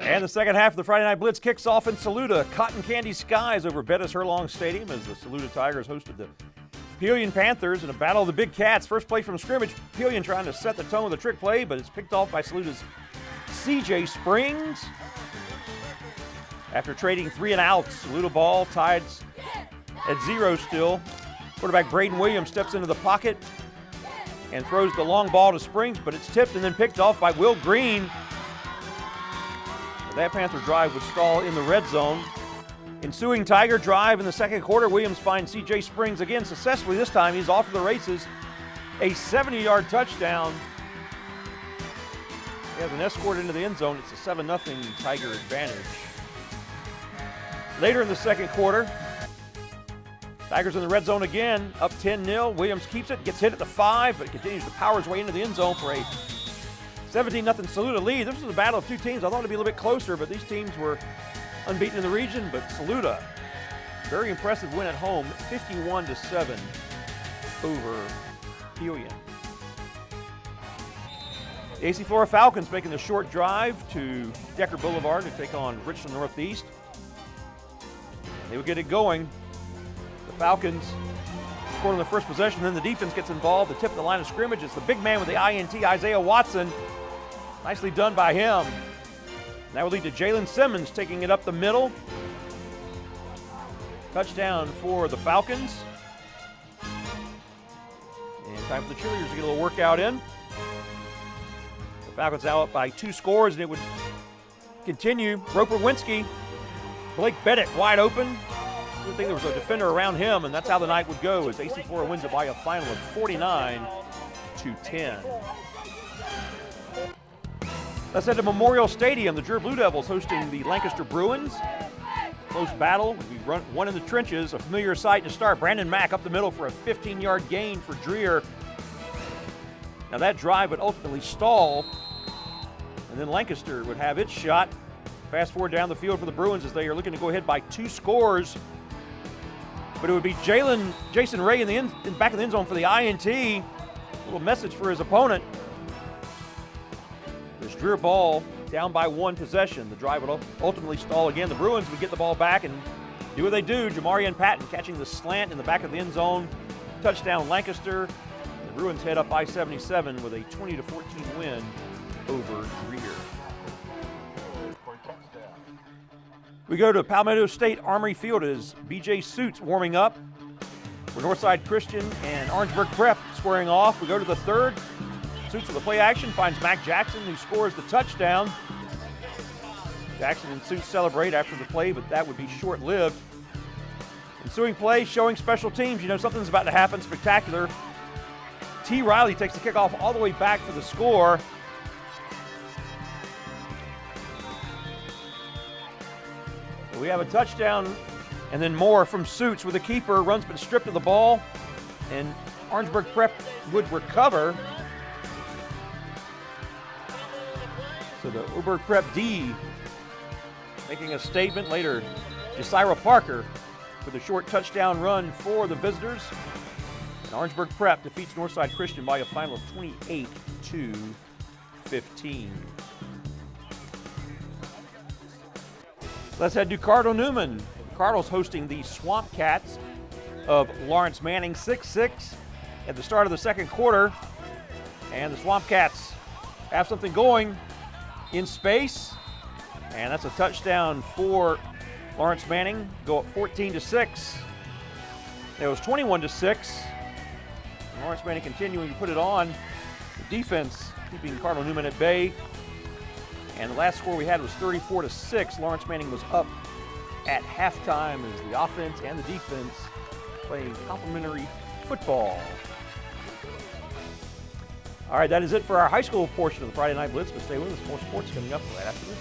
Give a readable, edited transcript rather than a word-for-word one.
And the second half of the Friday Night Blitz kicks off in Saluda. Cotton candy skies over Bettis Hurlong Stadium as the Saluda Tigers hosted the Pelion Panthers in a battle of the big cats. First play from scrimmage, Pelion trying to set the tone with a trick play, but it's picked off by Saluda's CJ Springs. After trading 3 and outs, Saluda ball tied at 0 still. Quarterback Braden Williams steps into the pocket and throws the long ball to Springs, but it's tipped and then picked off by Will Green. That Panther drive would stall in the red zone. Ensuing Tiger drive in the second quarter, Williams finds C.J. Springs again successfully. This time he's off to the races. A 70-yard touchdown. He has an escort into the end zone. It's a 7-0 Tiger advantage. Later in the second quarter, Tigers in the red zone again, up 10-0. Williams keeps it, gets hit at the 5, but continues to power his way into the end zone for a 17-0 Saluda lead. This was a battle of two teams. I thought it'd be a little bit closer, but these teams were unbeaten in the region. But Saluda, very impressive win at home, 51-7 over Pelion. The AC Flora Falcons making the short drive to Decker Boulevard to take on Richland Northeast. They will get it going. The Falcons scored on the first possession, then the defense gets involved. The tip of the line of scrimmage, it's the big man with the INT, Isaiah Watson. Nicely done by him. That will lead to Jalen Simmons taking it up the middle. Touchdown for the Falcons. And time for the cheerleaders to get a little workout in. The Falcons now up by 2 scores, and it would continue. Roper Winsky, Blake Bennett wide open. I didn't think there was a defender around him, and that's how the night would go as AC Flora wins it by a final of 49-10. Let's head to Memorial Stadium. The Dreher Blue Devils hosting the Lancaster Bruins. Close battle. We run one in the trenches. A familiar sight to start. Brandon Mack up the middle for a 15-yard gain for Dreher. Now that drive would ultimately stall, and then Lancaster would have its shot. Fast forward down the field for the Bruins as they are looking to go ahead by 2 scores. But it would be Jason Ray in the back of the end zone for the INT. A little message for his opponent. This Dreher ball down by 1 possession. The drive would ultimately stall again. The Bruins would get the ball back and do what they do. Jamarian Patton catching the slant in the back of the end zone. Touchdown Lancaster. The Bruins head up by 77 with a 20-14 win over Dreher. We go to Palmetto State Armory Field as BJ Suits warming up. For Northside Christian and Orangeburg Prep squaring off. We go to the third. Suits with the play action finds Mac Jackson, who scores the touchdown. Jackson and Suits celebrate after the play, but that would be short-lived. Ensuing play showing special teams. You know something's about to happen spectacular. T. Riley takes the kickoff all the way back for the score. So we have a touchdown and then more from Suits with the keeper. Runs but stripped of the ball. And Orangeburg Prep would recover. So the Oberg Prep D making a statement later. Jasira Parker for the short touchdown run for the visitors. And Orangeburg Prep defeats Northside Christian by a final of 28-15. Let's head to Cardinal Newman. The Cardinals hosting the Swamp Cats of Lawrence Manning, 6-6 at the start of the second quarter. And the Swamp Cats have something going in space, and that's a touchdown for Lawrence Manning. Go up 14-6. It was 21-6. Lawrence Manning continuing to put it on. The defense keeping Cardinal Newman at bay. And the last score we had was 34-6. Lawrence Manning was up at halftime as the offense and the defense playing complementary football. All right, that is it for our high school portion of the Friday Night Blitz, but stay with us. More sports coming up right after this.